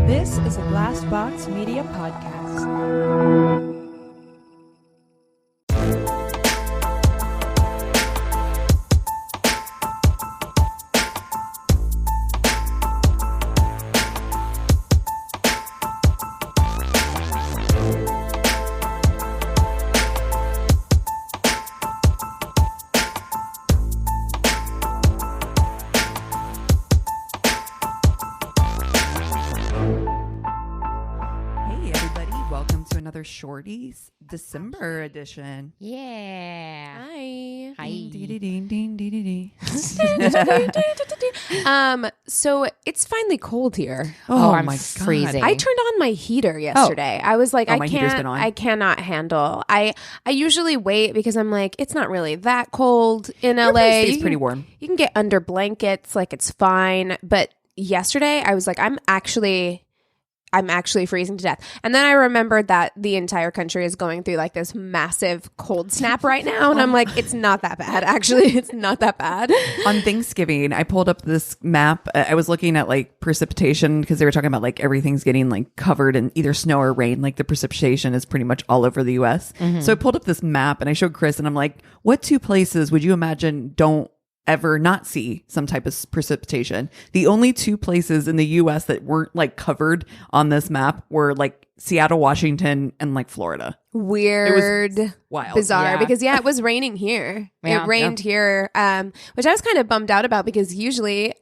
This is a Glass Box Media podcast. Shorty's December edition. Yeah. Hi. Hi. So it's finally cold here. I'm my freezing. God. I turned on my heater yesterday. I was like, my heater's been on. I cannot handle. I usually wait because I'm like, it's not really that cold in LA. It's pretty warm. You can get under blankets, like it's fine. But yesterday I was like, I'm actually freezing to death. And then I remembered that the entire country is going through like this massive cold snap right now. And I'm like, it's not that bad. Actually, it's not that bad. On Thanksgiving, I pulled up this map. I was looking at like precipitation because they were talking about like everything's getting like covered in either snow or rain. Like the precipitation is pretty much all over the US. So I pulled up this map and I showed Chris and I'm like, what two places would you imagine don't ever not see some type of precipitation? The only two places in the US that weren't like covered on this map were like Seattle, Washington, and like Florida. Weird, it was wild. bizarre, Yeah. because it was raining here. Yeah. It rained here, which I was kind of bummed out about because usually,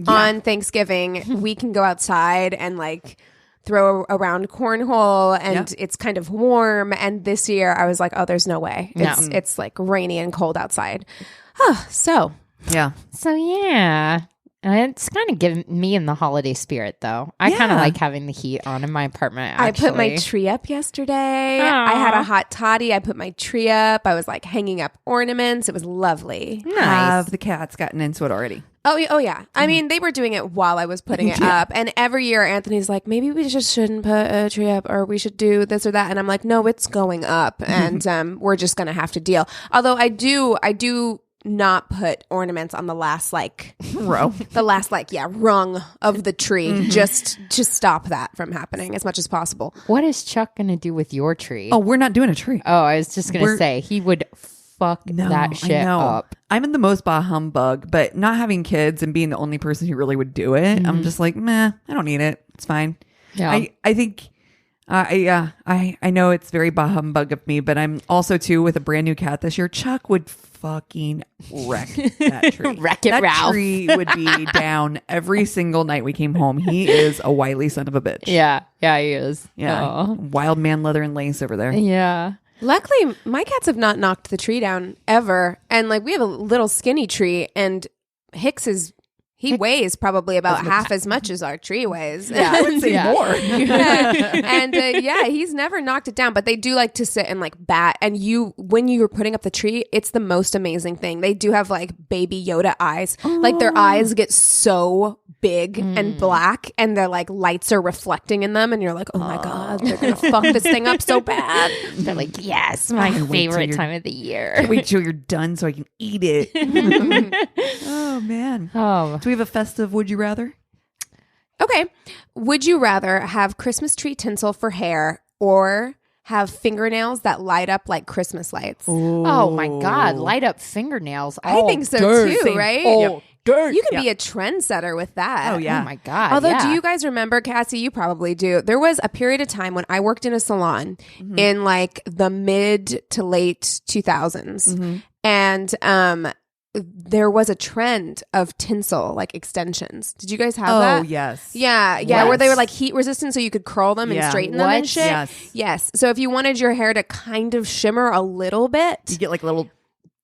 on Thanksgiving, we can go outside and like throw around cornhole and it's kind of warm. And this year I was like, oh, there's no way. It's like rainy and cold outside. So Yeah. So, yeah. It's kind of giving me in the holiday spirit, though. I kind of like having the heat on in my apartment, actually. I put my tree up yesterday. I had a hot toddy. I put my tree up. I was like hanging up ornaments. It was lovely. Have the cats gotten into it already? Oh yeah. I mean, they were doing it while I was putting it up. And every year Anthony's like, maybe we just shouldn't put a tree up, or we should do this or that. And I'm like, no, it's going up. And we're just going to have to deal. Although I do not put ornaments on the last row, rung of the tree. Just to stop that from happening as much as possible. What is Chuck going to do with your tree? Oh, we're not doing a tree. Oh, I was just going to say, he would fuck that shit up. I'm in the most bah humbug, but not having kids and being the only person who really would do it, I'm just like, meh, I don't need it. It's fine. Yeah. I think, I know it's very bah humbug of me, but I'm also too with a brand new cat this year. Chuck would fucking wreck that tree. Wreck it, that Ralph. tree would be down every single night we came home. He is a wily son of a bitch. Yeah, he is. Yeah. Aw. Wild man leather and lace over there. Yeah. Luckily, my cats have not knocked the tree down ever. And like we have a little skinny tree, and Hicks weighs probably about half as much as our tree weighs. Yeah, I would say more. And he's never knocked it down, but they do like to sit and like bat. And when you were putting up the tree, it's the most amazing thing. They do have like baby Yoda eyes. Like their eyes get so big and black, and their like lights are reflecting in them, and you're like, oh my God, they're gonna fuck this thing up so bad. They're like, yes, my favorite time of the year. Wait till you're done so I can eat it. Oh, man. Oh. Do we have a festive would you rather? Okay. Would you rather have Christmas tree tinsel for hair or have fingernails that light up like Christmas lights? Oh my God, light up fingernails. I think so too, right? Oh, dirt. You could be a trendsetter with that. Oh, yeah. Oh my God. Although, do you guys remember, Cassie, you probably do, there was a period of time when I worked in a salon in like the mid to late 2000s. And there was a trend of tinsel, like extensions. Did you guys have that? Oh, yes. Yeah, Yes. where they were like heat resistant, so you could curl them and straighten them and What? shit. Yes. So if you wanted your hair to kind of shimmer a little bit, You get like little,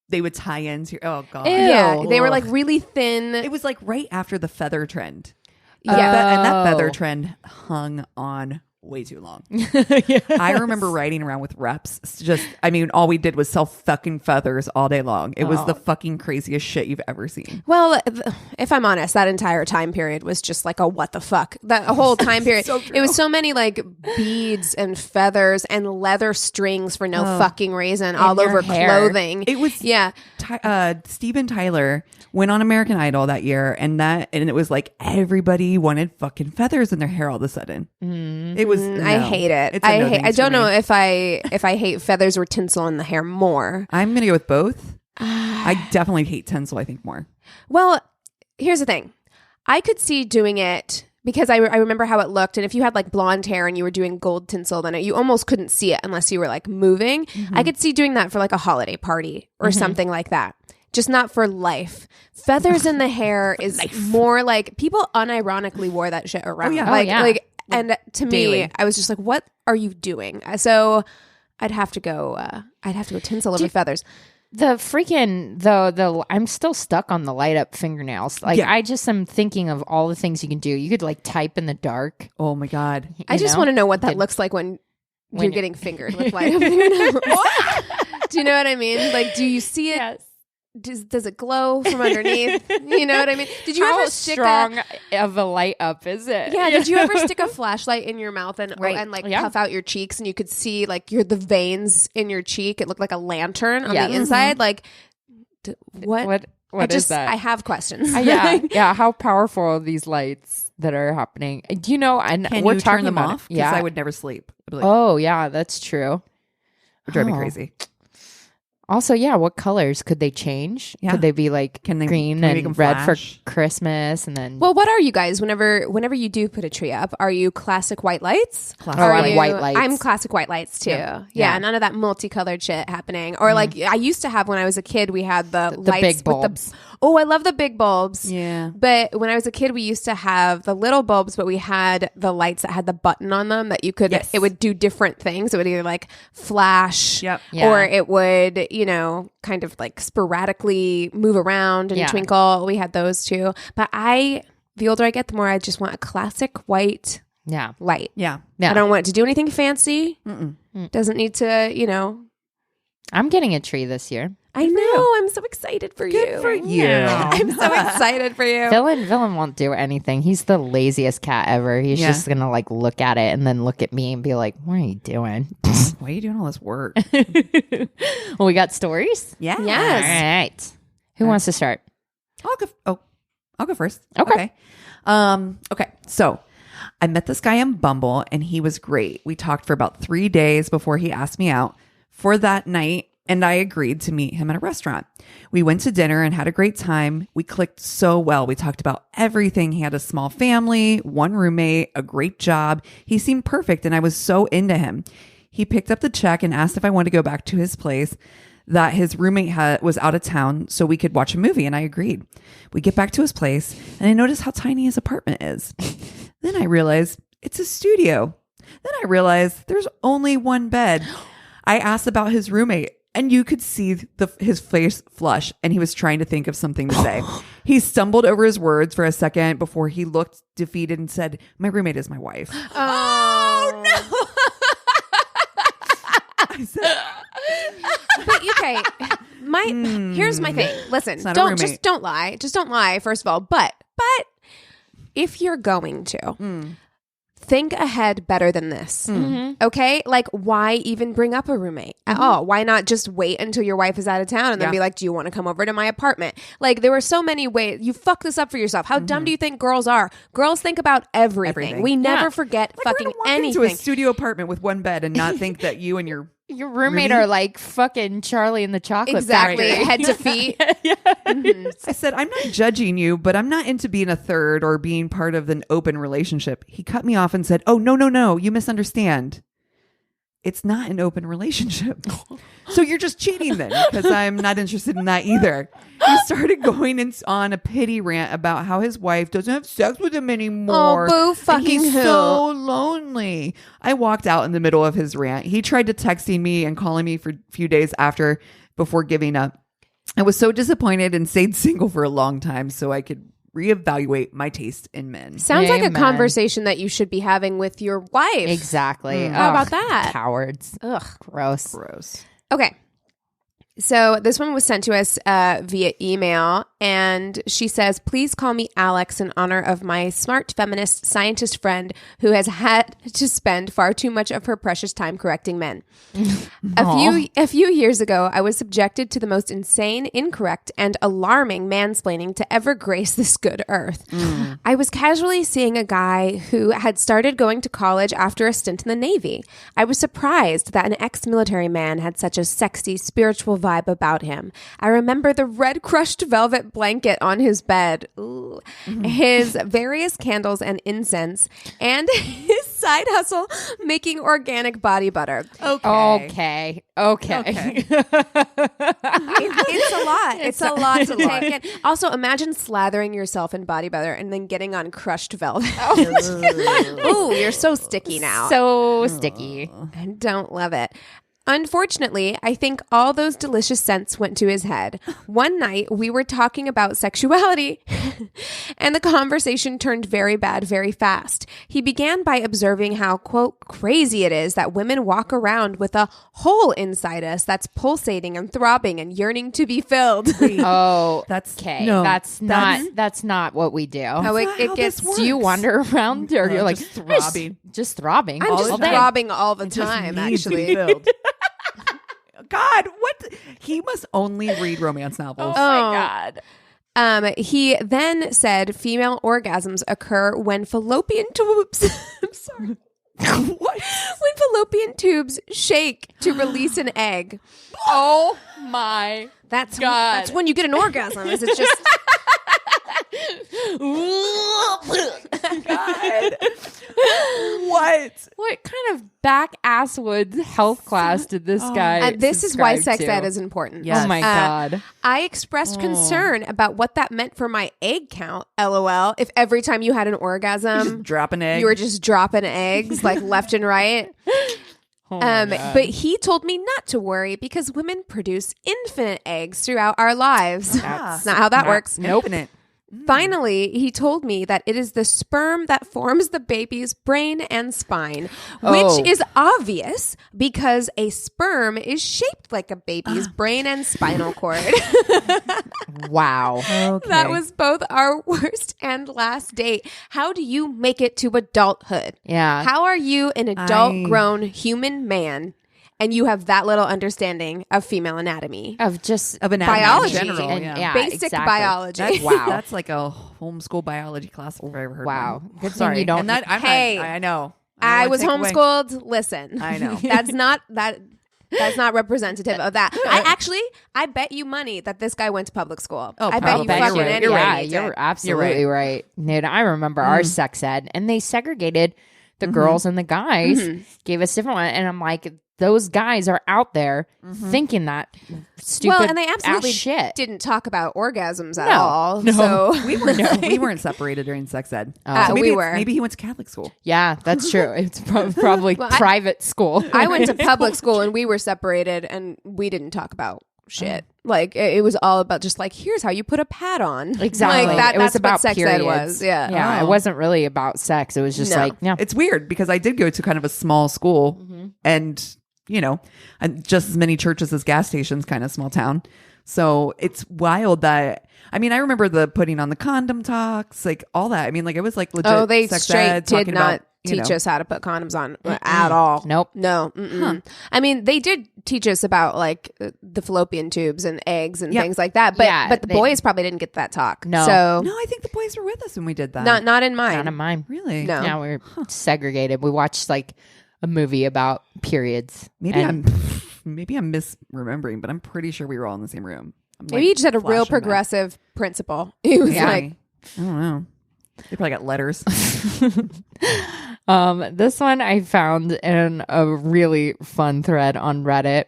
they would tie into your, oh, God. Ew. yeah, they were Ugh. like really thin. It was like right after the feather trend. Yeah. And that feather trend hung on way too long. I remember riding around with reps. All we did was sell fucking feathers all day long. It was the fucking craziest shit you've ever seen. Well, if I'm honest, that entire time period was just like a what the fuck. That whole time period. It was so many like beads and feathers and leather strings for no fucking reason all over clothing. It was Steven Tyler went on American Idol that year, and it was like everybody wanted fucking feathers in their hair all of a sudden. It was. I hate it. I don't know if I hate feathers or tinsel in the hair more. I'm gonna go with both. I definitely hate tinsel. I think more. Well, here's the thing. I could see doing it because I remember how it looked, and if you had like blonde hair and you were doing gold tinsel, then you almost couldn't see it unless you were like moving. I could see doing that for like a holiday party or something like that. Just not for life. Feathers in the hair is more like people unironically wore that shit around. And to me, I was just like, what are you doing? So I'd have to go tinsel over feathers. The freaking I'm still stuck on the light up fingernails. Like I just am thinking of all the things you can do. You could like type in the dark. Oh my God. I just want to know what that looks like when you're getting fingered with light up fingernails. Do you know what I mean? Like, do you see it? Yes. Does it glow from underneath? You know what I mean? Did you ever stick strong of a light up is it? Yeah. Did you ever stick a flashlight in your mouth and puff out your cheeks and you could see like the veins in your cheek? It looked like a lantern on the inside. Like what is that? I have questions. Yeah. How powerful are these lights that are happening? Do you know? And Can we're you talking turn them about off? Because I would never sleep. I'd be like, oh yeah, that's true. It would drive me crazy. Also, what colors could they change? Yeah. Could they be like green and red for Christmas, and then? Well, what are you guys? Whenever you do put a tree up, are you classic white lights? I'm white lights. I'm classic white lights too. Yeah, none of that multicolored shit happening. Or like I used to have when I was a kid, we had the lights big bulbs. I love the big bulbs. Yeah. But when I was a kid, we used to have the little bulbs, but we had the lights that had the button on them that you could. It would do different things. It would either like flash, or it would kind of like sporadically move around and twinkle. We had those too. But the older I get, the more I just want a classic white light. Yeah. I don't want it to do anything fancy. Doesn't need to, I'm getting a tree this year. I know. I'm so excited for you. Good for you. I'm so excited for you. Villain won't do anything. He's the laziest cat ever. He's just going to like look at it and then look at me and be like, what are you doing? Why are you doing all this work? Well, we got stories? Yeah. Yes. All right. Who wants to start? I'll go first. Okay. Okay. So I met this guy on Bumble and he was great. We talked for about 3 days before he asked me out for that night. And I agreed to meet him at a restaurant. We went to dinner and had a great time. We clicked so well. We talked about everything. He had a small family, one roommate, a great job. He seemed perfect and I was so into him. He picked up the check and asked if I wanted to go back to his place, that his roommate was out of town so we could watch a movie, and I agreed. We get back to his place and I noticed how tiny his apartment is. Then I realized it's a studio. Then I realized there's only one bed. I asked about his roommate. And you could see his face flush, and he was trying to think of something to say. He stumbled over his words for a second before he looked defeated and said, "My roommate is my wife." Oh no! I said, but okay, here's my thing. Listen, don't lie. Just don't lie. First of all, but if you're going to. Think ahead better than this. Okay? Like, why even bring up a roommate at all? Why not just wait until your wife is out of town and then be like, do you want to come over to my apartment? Like, there were so many ways. You fuck this up for yourself. How dumb do you think girls are? Girls think about everything. We never forget fucking anything. Into a studio apartment with one bed and not think that you and your roommate are like fucking Charlie and the Chocolate Factory. Head to feet. I said, I'm not judging you, but I'm not into being a third or being part of an open relationship. He cut me off and said, oh, no, you misunderstand. It's not an open relationship. So you're just cheating then, because I'm not interested in that either. He started going on a pity rant about how his wife doesn't have sex with him anymore. Oh, boo fucking he's who. so lonely. I walked out in the middle of his rant. He tried to texting me and calling me for a few days before giving up. I was so disappointed and stayed single for a long time so I could reevaluate my taste in men. Sounds like a Amen. conversation that you should be having with your wife. Exactly. How Ugh, about that? Cowards. Ugh. Gross. Gross. Okay. So this one was sent to us via email, and she says, please call me Alex in honor of my smart feminist scientist friend who has had to spend far too much of her precious time correcting men. A few years ago, I was subjected to the most insane, incorrect, and alarming mansplaining to ever grace this good earth. I was casually seeing a guy who had started going to college after a stint in the Navy. I was surprised that an ex-military man had such a sexy, spiritual vibe about him. I remember the red crushed velvet blanket on his bed, ooh, his various candles and incense, and his side hustle making organic body butter. Okay. It's a lot. It's a lot to take in. Also, imagine slathering yourself in body butter and then getting on crushed velvet. Ooh, you're so sticky now. So sticky. I don't love it. Unfortunately, I think all those delicious scents went to his head. One night, we were talking about sexuality, and the conversation turned very bad very fast. He began by observing how, quote, crazy it is that women walk around with a hole inside us that's pulsating and throbbing and yearning to be filled. Oh, That's okay. no, That's not what we do. How it how gets. this Do you wander around or No, you're like just throbbing. Just throbbing. I'm just all day. throbbing all the It just time, needs to be actually. filled. God, what? He must only read romance novels. Oh my God. He then said female orgasms occur when fallopian tubes. I'm sorry. What? When fallopian tubes shake to release an egg. Oh my That's God. That's when you get an orgasm. Is it just? God. What? What kind of back asswood health class did this guy? This is why subscribe sex to? ed is important. Yes. Oh my God. I expressed concern about what that meant for my egg count. LOL. If every time you had an orgasm, Drop an egg. you were just dropping eggs like left and right. Oh my God. But he told me not to worry because women produce infinite eggs throughout our lives. That's not how that works. Infinite. Finally, he told me that it is the sperm that forms the baby's brain and spine, which is obvious because a sperm is shaped like a baby's brain and spinal cord. Wow. Okay. That was both our worst and last date. How do you make it to adulthood? Yeah. How are you an adult grown human man and you have that little understanding of female anatomy? Of just of anatomy Biology. in general. and, yeah. Basic exactly. biology. That's, Wow. That's like a homeschool biology class if I've ever heard. Wow. One. Good thing Sorry. you don't- And that, I'm Hey, not, I know. I don't was wanna take away- homeschooled. Listen, I know. That's not representative of that. I bet you money that this guy went to public school. Oh, I bet you probably. fucking You're right. any You're Yeah, money he you're did. absolutely right. Dude, I remember our sex ed, and they segregated the girls and the guys, gave us different one, and I'm like, those guys are out there thinking that stupid Well, and they absolutely ass shit. didn't talk about orgasms at No. all. No. So we weren't separated during sex ed. Oh. we maybe were. Maybe he went to Catholic school. Yeah, that's true. It's probably private school. I went to public school and we were separated and we didn't talk about shit. Like it was all about just like, here's how you put a pad on. Exactly. Like that, It was that's about what sex periods. ed was. Yeah. Yeah, Oh. it wasn't really about sex. It was just No. like, yeah. It's weird because I did go to kind of a small school and, you know, and just as many churches as gas stations, kind of small town. So it's wild that, I mean, I remember the putting on the condom talks, like all that. I mean, like it was like legit. Oh, they sex straight ed, did talking not about, you teach know. us how to put condoms on at all. Nope. No. I mean, they did teach us about like the fallopian tubes and eggs and Yeah. things like that. But Yeah, but the they- boys probably didn't get that talk. No. So No, I think the boys were with us when we did that. not in mine. None of mine. Really? No. Yeah, we were segregated. We watched like a movie about periods. Maybe And- I'm misremembering, but I'm pretty sure we were all in the same room. I'm, Maybe like, you just had a real flashing back. progressive principal. He was Yeah. like, I don't know. They probably got letters. This one I found in a really fun thread on Reddit.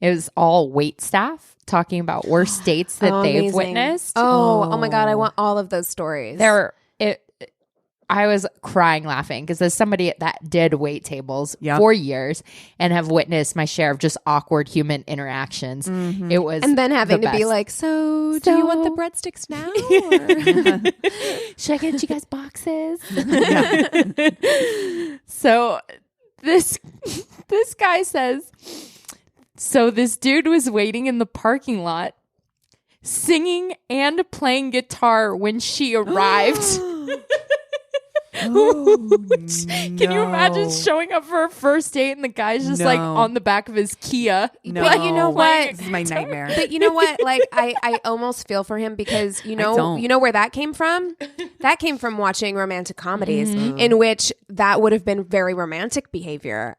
It was all wait staff talking about worst dates that oh, they've amazing. witnessed. Oh my God, I want all of those stories. There, I was crying laughing because as somebody that did wait tables Yep. for years and have witnessed my share of just awkward human interactions, it was And then having the to be best. like, so do you want the breadsticks now? Or? Should I get you guys boxes? So this guy says, so this dude was waiting in the parking lot singing and playing guitar when she arrived. Can you imagine showing up for a first date and the guy's just like No. on the back of his Kia? No. But you know what? This is my nightmare. But you know what? Like I almost feel for him because you know where that came from? That came from watching romantic comedies in which that would have been very romantic behavior.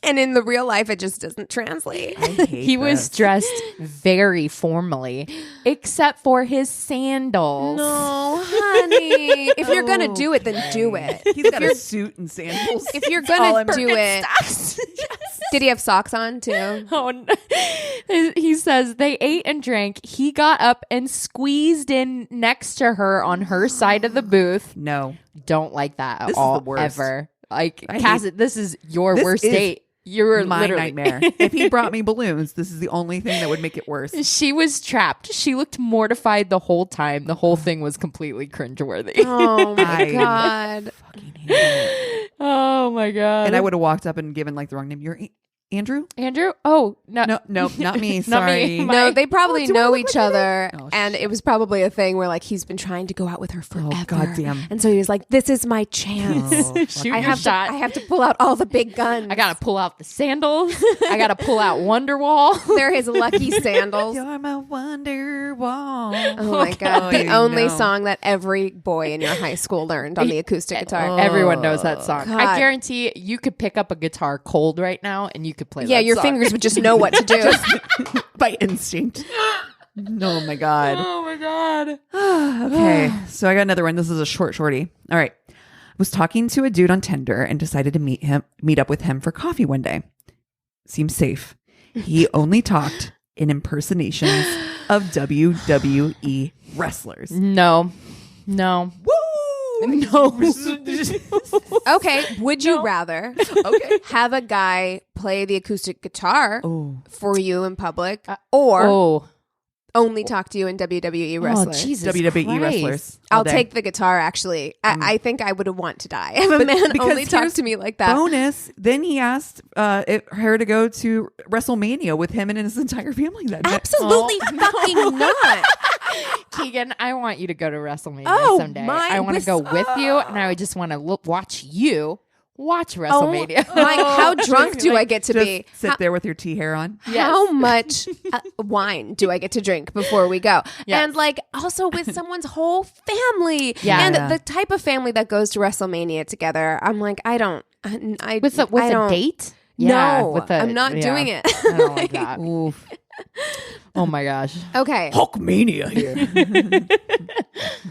And in the real life, it just doesn't translate. He was dressed very formally, except for his sandals. No, honey. If you're going to do it, then do it. He's got a suit and sandals. If you're all going to I'm- do it. Did he have socks on too? Oh, no. He says they ate and drank. He got up and squeezed in next to her on her side of the booth. No. Don't like that at This is all, the worst. ever. Like, I Cass, hate- this is your This worst is date. You're my literally nightmare. If he brought me balloons, this is the only thing that would make it worse. She was trapped. She looked mortified the whole time. The whole thing was completely cringeworthy. Oh my I- God. Fucking hate it. Oh my god! And I would have walked up and given like the wrong name. You're Andrew? Andrew? Oh no, No, not me. Not me. Sorry. No, they probably do I know look each like other, Oh, and it was probably a thing where like he's been trying to go out with her forever. goddamn. And so he was like, "This is my chance. Oh, Shoot I your have shot. to. I have to pull out all the big guns. I gotta pull out the sandals. I gotta pull out Wonderwall. They're his lucky sandals. You're my wonder wall. Oh my God! The you only know. song that every boy in your high school learned on the acoustic guitar. Everyone knows that song. God. I guarantee you could pick up a guitar cold right now and you could play. Yeah, that your song. fingers would just know what to do. By instinct. Oh my God. Oh my god. Okay, so I got another one. This is a shorty. All right. I was talking to a dude on Tinder and decided to meet up with him for coffee one day. Seems safe. He only talked in impersonations of WWE wrestlers. No. Woo! No. Okay, would you rather Okay. have a guy play the acoustic guitar Oh. for you in public, or Oh. only talk to you in WWE Oh, wrestlers? Jesus WWE Christ. wrestlers. all I'll day. take the guitar. Actually, I think I would want to die if a man because only talked here's to me like that. Bonus. Then he asked her to go to WrestleMania with him and his entire family that night. Absolutely fucking not. Keegan, I want you to go to WrestleMania Oh, someday. my- I want to go with you, and I would just want to watch you watch WrestleMania. Like, how drunk do I get to Just be? sit there with your tea hair on. How much wine do I get to drink before we go? Yes. And like also with someone's whole family. Yeah. And Yeah. the type of family that goes to WrestleMania together, I'm like, I don't. I with a don't- date? No, I'm not doing it. I don't like that. Oof. Oh my gosh. Okay, Hulkmania here.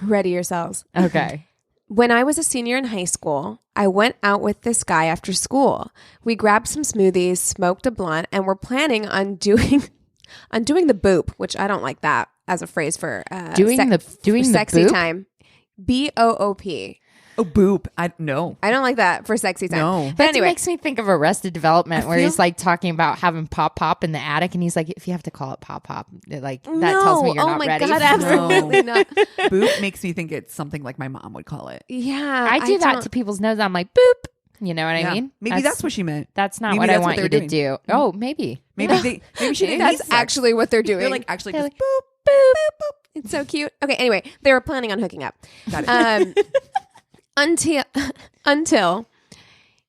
ready yourselves. Okay. When I was a senior in high school, I went out with this guy after school. We grabbed some smoothies, smoked a blunt, and we're planning on doing the boop, which I don't like that as a phrase for Doing the sexy boop? time. BOOP. Oh, boop. I don't like that for sexy time. No. But That anyway, makes me think of Arrested Development, where feel- he's like talking about having pop in the attic, and he's like, "If you have to call it pop, like that tells me you're oh not my ready." God, absolutely not. Boop makes me think it's something like my mom would call it. Yeah, I do that don't- to people's nose. I'm like, "Boop." You know what Yeah. I mean? Maybe that's what she meant. That's not Maybe what I that's what want you they're to doing. do. Oh, maybe. Maybe she didn't That's need sex. actually what they're doing. They're like actually They're just like, boop, boop, boop. It's so cute. Okay, anyway, they were planning on hooking up. Got it. Until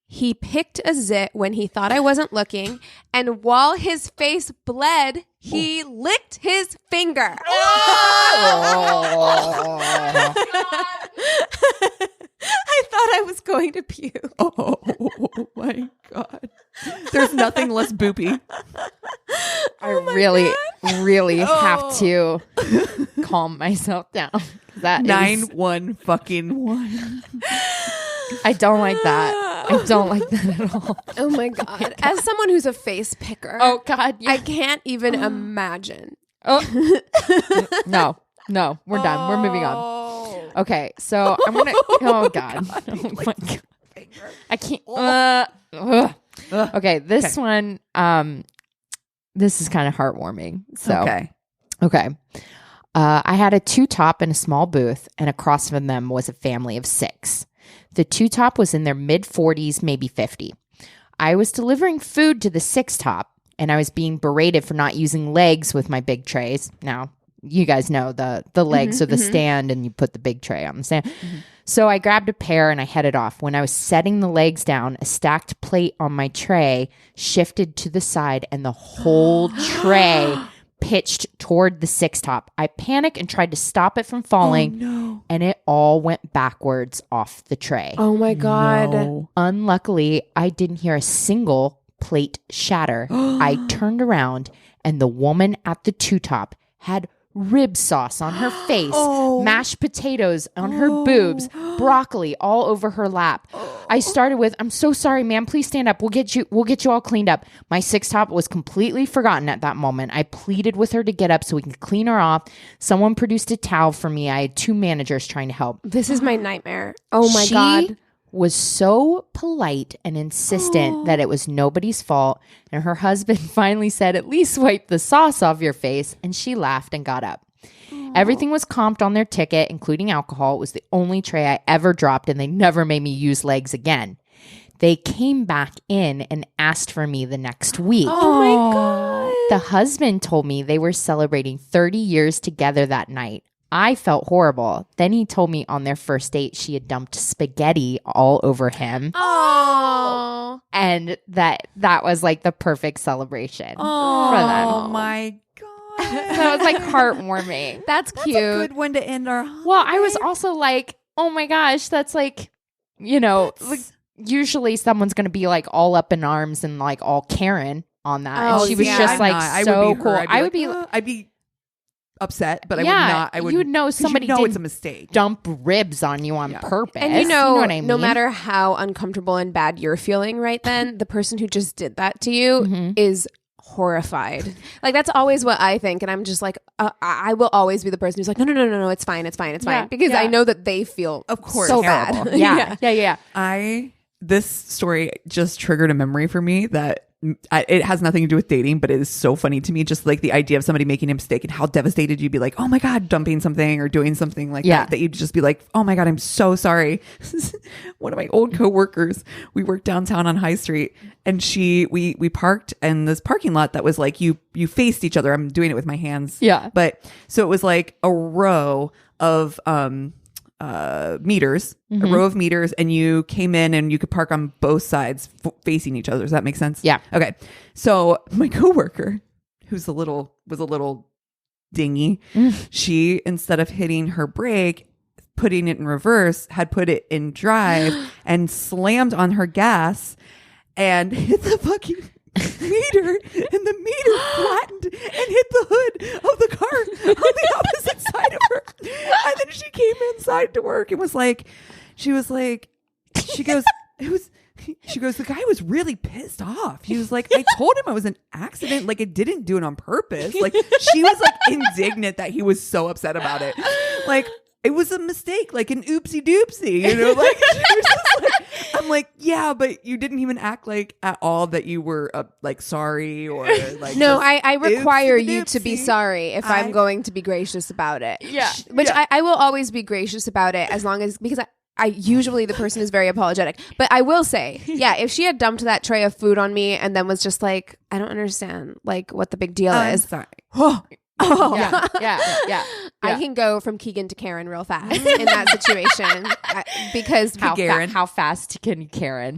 he picked a zit when he thought I wasn't looking, and while his face bled, he licked his finger. I thought I was going to puke. Oh my God. There's nothing less boopy. I really have to calm myself down. That is- 9-1-1. I don't like that. I don't like that at all. Oh my God. As someone who's a face picker, Oh God. I can't even imagine. Oh. No, we're done. We're moving on. Okay, so I'm gonna. Oh God! Oh my God! I can't. Okay, this one. This is kind of heartwarming. So okay. I had a two-top in a small booth, and across from them was a family of 6. The two-top was in their mid-40s, maybe 50. I was delivering food to the 6-top, and I was being berated for not using legs with my big trays. Now, you guys know the legs are the stand, and you put the big tray on the stand. So I grabbed a pair and I headed off. When I was setting the legs down, a stacked plate on my tray shifted to the side, and the whole tray pitched toward the 6-top. I panicked and tried to stop it from falling, and it all went backwards off the tray. Oh my God. No. Unluckily, I didn't hear a single plate shatter. I turned around, and the woman at the two-top had rib sauce on her face, mashed potatoes on her boobs, broccoli all over her lap. I started with, "I'm so sorry, ma'am. Please stand up. We'll get you all cleaned up." My 6-top was completely forgotten at that moment. I pleaded with her to get up so we can clean her off. Someone produced a towel for me. I had 2 managers trying to help. This is my nightmare. Oh my God. Was so polite and insistent that it was nobody's fault, and her husband finally said, "At least wipe the sauce off your face," and she laughed and got up. Everything was comped on their ticket, including alcohol. It was the only tray I ever dropped, and they never made me use legs again. They came back in and asked for me the next week. Oh my God. The husband told me they were celebrating 30 years together that night. I felt horrible. Then he told me on their first date she had dumped spaghetti all over him. Oh. And that was like the perfect celebration for them. Oh my God. So it was like heartwarming. That's cute. That's a good one to end our holiday. Well, I was also like, oh my gosh, that's like, like, usually someone's going to be like all up in arms and like all Karen on that. Oh, and she was yeah. just I'm like not. so cool. I'd be upset, but I would not. You would know somebody it's didn't a mistake. dump ribs on you on purpose. And you know what I mean? no matter how uncomfortable and bad you're feeling right then, the person who just did that to you is horrified. Like, that's always what I think. And I'm just like, I will always be the person who's like, no, it's fine. Because I know that they feel, of course, so terrible. bad. Yeah. This story just triggered a memory for me that it has nothing to do with dating, but it is so funny to me. Just like the idea of somebody making a mistake and how devastated you'd be, like, oh my God, dumping something or doing something like that you'd just be like, oh my God, I'm so sorry. One of my old coworkers, we worked downtown on High Street, and we parked in this parking lot that was like, you faced each other. I'm doing it with my hands. Yeah. But so it was like a row of, meters, a row of meters, and you came in and you could park on both sides facing each other. Does that make sense? Yeah. Okay. So my coworker, was a little dingy, she, instead of hitting her brake, putting it in reverse, had put it in drive and slammed on her gas and hit the fucking meter, and the meter flattened and hit the hood of the car on the opposite side of her. And then she came inside to work and was like, she goes, the guy was really pissed off. He was like, I told him it was an accident. Like, I didn't do it on purpose. Like, she was like indignant that he was so upset about it. Like, it was a mistake, like an oopsie doopsie, like, she was just like, I'm like, yeah, but you didn't even act like at all that you were like sorry or like. No, I require you to be sorry if I'm going to be gracious about it. Yeah. Which I will always be gracious about it, as long as, because I usually, the person is very apologetic. But I will say, yeah, if she had dumped that tray of food on me and then was just like, I don't understand, like, what the big deal is. Sorry. Yeah. I can go from Keegan to Karen real fast in that situation, because How fast can Karen?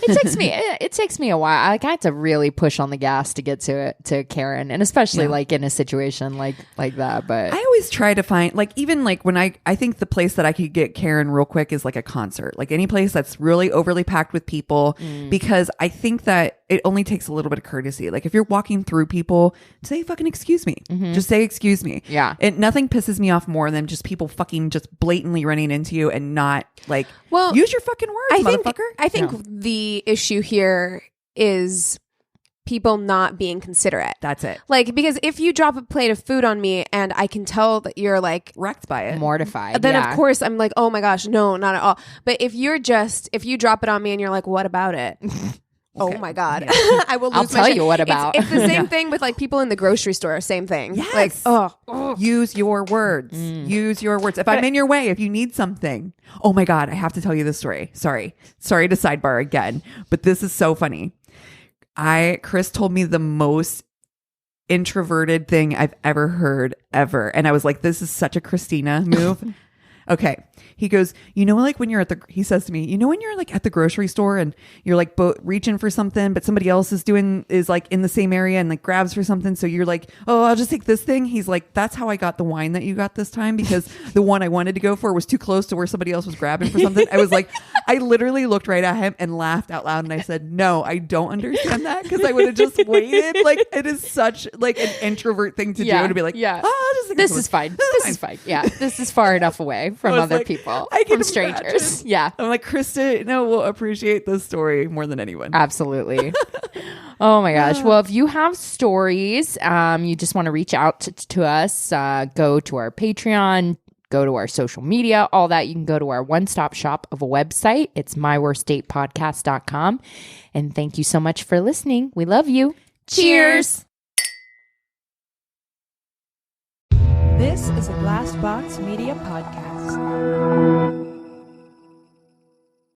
It takes me a while. Like, I had to really push on the gas to get to Karen, and especially like in a situation like that. But I always try to find, like, even like when I think the place that I could get Karen real quick is like a concert, like any place that's really overly packed with people, because I think that it only takes a little bit of courtesy. Like, if you're walking through people, say fucking excuse me. Just say excuse me. Yeah. Nothing pisses me off more than just people fucking just blatantly running into you and not like, use your fucking words, motherfucker. I think the issue here is people not being considerate. That's it. Like, because if you drop a plate of food on me and I can tell that you're like Wrecked by it. Mortified. then yeah. of course I'm like, oh my gosh, no, not at all. But if you drop it on me and you're like, what about it? Oh my God. I will lose I'll my tell shit. you what about. It's the same thing with like people in the grocery store. Same thing. Yes. Like, oh. Use your words. Use your words. If I'm in your way, if you need something. Oh my God, I have to tell you this story. Sorry to sidebar again, but this is so funny. Chris told me the most introverted thing I've ever heard ever. And I was like, this is such a Christina move. Okay. He goes, like when you're he says to me, when you're like at the grocery store and you're like reaching for something, but somebody else is like in the same area and like grabs for something. So you're like, oh, I'll just take this thing. He's like, that's how I got the wine that you got this time, because the one I wanted to go for was too close to where somebody else was grabbing for something. I was like, I literally looked right at him and laughed out loud. And I said, no, I don't understand that, because I would have just waited. Like, it is such like an introvert thing to do, to be like, yeah. oh, I'll just This is fine. This is fine. Yeah. This is far enough away from was other like, people. I can from strangers. imagine. Yeah. I'm like, Krista, will appreciate this story more than anyone. Absolutely. Oh my gosh. Well, if you have stories, you just want to reach out to us, go to our Patreon, go to our social media, all that. You can go to our one-stop shop of a website. It's myworstdatepodcast.com. And thank you so much for listening. We love you. Cheers. This is a Glass Box Media podcast.